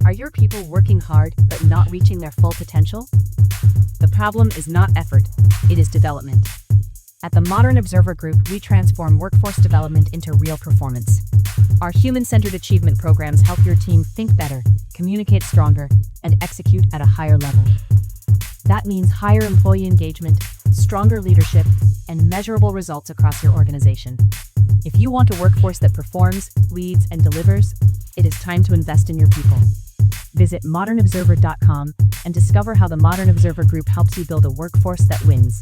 Are your people working hard but not reaching their full potential? The problem is not effort, it is development. At the Modern Observer Group, we transform workforce development into real performance. Our human-centered achievement programs help your team think better, communicate stronger, and execute at a higher level. That means higher employee engagement, stronger leadership, and measurable results across your organization. If you want a workforce that performs, leads, and delivers, it is time to invest in your people. Visit modernobserver.com and discover how the Modern Observer Group helps you build a workforce that wins.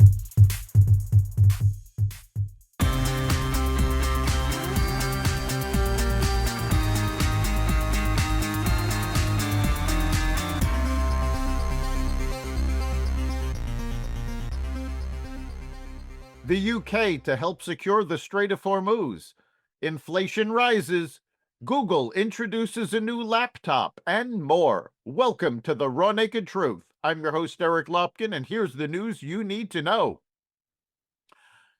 The UK to help secure the Strait of Hormuz. Inflation rises. Google introduces a new laptop and more. Welcome to the Raw Naked Truth. I'm your host, Eric Lopkin, and here's the news you need to know.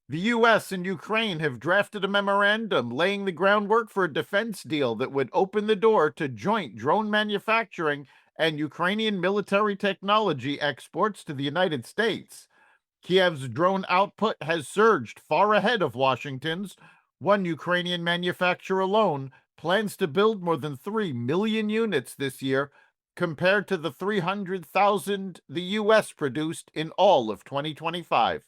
The U.S. and Ukraine have drafted a memorandum laying the groundwork for a defense deal that would open the door to joint drone manufacturing and Ukrainian military technology exports to the United States. Kiev's drone output has surged far ahead of Washington's. One Ukrainian manufacturer alone plans to build more than 3 million units this year, compared to the 300,000 the U.S. produced in all of 2025.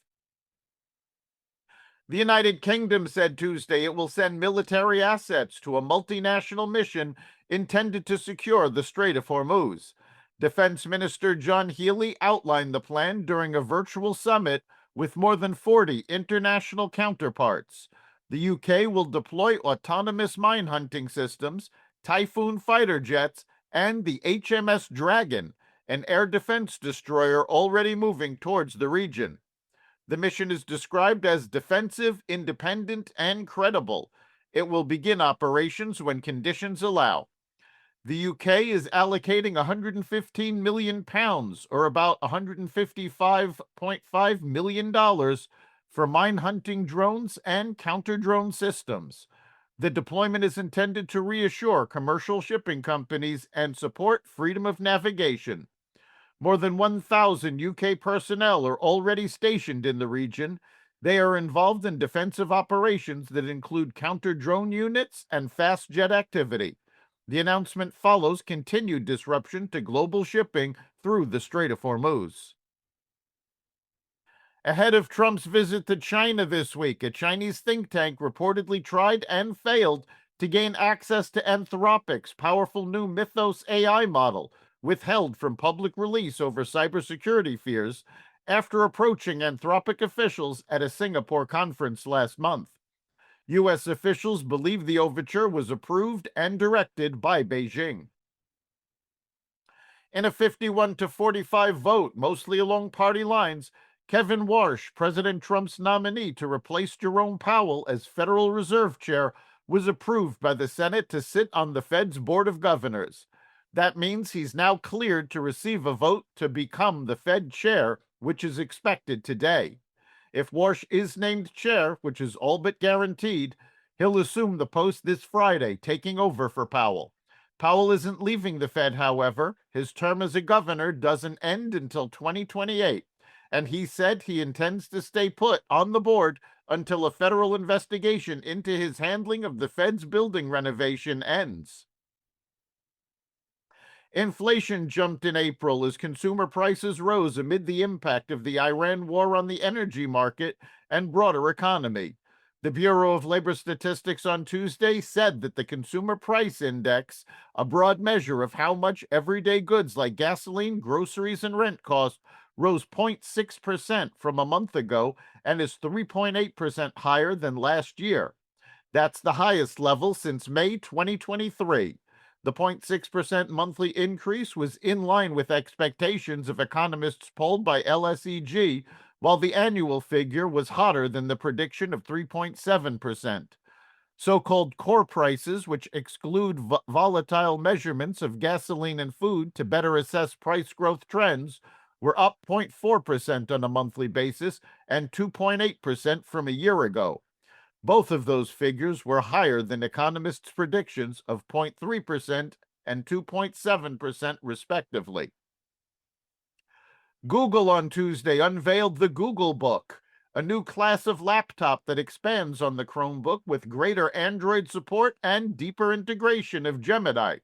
The United Kingdom said Tuesday it will send military assets to a multinational mission intended to secure the Strait of Hormuz. Defense Minister John Healey outlined the plan during a virtual summit with more than 40 international counterparts. The UK will deploy autonomous mine hunting systems, Typhoon fighter jets, and the HMS Dragon, an air defense destroyer already moving towards the region. The mission is described as defensive, independent, and credible. It will begin operations when conditions allow. The UK is allocating £115 million, or about $155.5 million, for mine hunting drones and counter-drone systems. The deployment is intended to reassure commercial shipping companies and support freedom of navigation. More than 1,000 UK personnel are already stationed in the region. They are involved in defensive operations that include counter-drone units and fast jet activity. The announcement follows continued disruption to global shipping through the Strait of Hormuz. Ahead of Trump's visit to China this week, a Chinese think tank reportedly tried and failed to gain access to Anthropic's powerful new Mythos AI model, withheld from public release over cybersecurity fears, after approaching Anthropic officials at a Singapore conference last month. U.S. officials believe the overture was approved and directed by Beijing. In a 51-45 vote, mostly along party lines, Kevin Warsh, President Trump's nominee to replace Jerome Powell as Federal Reserve Chair, was approved by the Senate to sit on the Fed's Board of Governors. That means he's now cleared to receive a vote to become the Fed Chair, which is expected today. If Warsh is named chair, which is all but guaranteed, he'll assume the post this Friday, taking over for Powell. Powell isn't leaving the Fed, however. His term as a governor doesn't end until 2028, and he said he intends to stay put on the board until a federal investigation into his handling of the Fed's building renovation ends. Inflation jumped in April as consumer prices rose amid the impact of the Iran war on the energy market and broader economy. The Bureau of Labor Statistics on Tuesday said that the Consumer Price Index, a broad measure of how much everyday goods like gasoline, groceries, and rent cost, rose 0.6% from a month ago and is 3.8% higher than last year. That's the highest level since May 2023. The 0.6% monthly increase was in line with expectations of economists polled by LSEG, while the annual figure was hotter than the prediction of 3.7%. So-called core prices, which exclude volatile measurements of gasoline and food to better assess price growth trends, were up 0.4% on a monthly basis and 2.8% from a year ago. Both of those figures were higher than economists' predictions of 0.3% and 2.7%, respectively. Google on Tuesday unveiled the Googlebook, a new class of laptop that expands on the Chromebook with greater Android support and deeper integration of Gemini.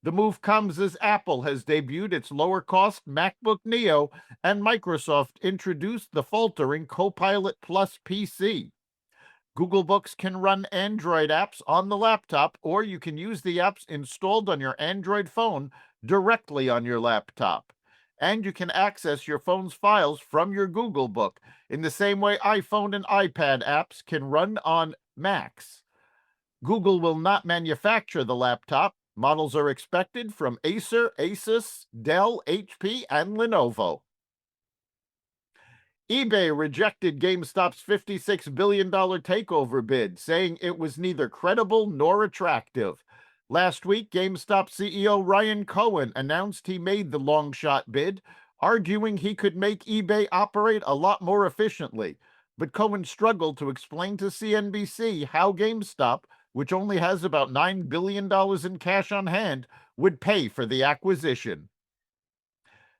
The move comes as Apple has debuted its lower-cost MacBook Neo and Microsoft introduced the faltering Copilot Plus PC. Googlebooks can run Android apps on the laptop, or you can use the apps installed on your Android phone directly on your laptop. And you can access your phone's files from your Googlebook in the same way iPhone and iPad apps can run on Macs. Google will not manufacture the laptop. Models are expected from Acer, Asus, Dell, HP, and Lenovo. eBay rejected GameStop's $56 billion takeover bid, saying it was neither credible nor attractive. Last week, GameStop CEO Ryan Cohen announced he made the long-shot bid, arguing he could make eBay operate a lot more efficiently. But Cohen struggled to explain to CNBC how GameStop, which only has about $9 billion in cash on hand, would pay for the acquisition.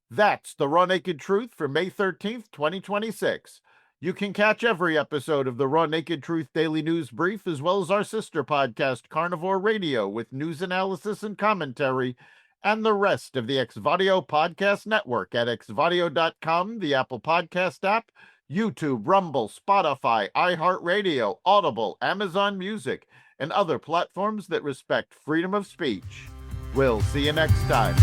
That's the Raw Naked Truth for May 13th, 2026. You can catch every episode of the Raw Naked Truth Daily News Brief, as well as our sister podcast, Carnivore Radio, with news analysis and commentary, and the rest of the Xvadio Podcast Network at xvadio.com, the Apple Podcast app, YouTube, Rumble, Spotify, iHeartRadio, Audible, Amazon Music, and other platforms that respect freedom of speech. We'll see you next time.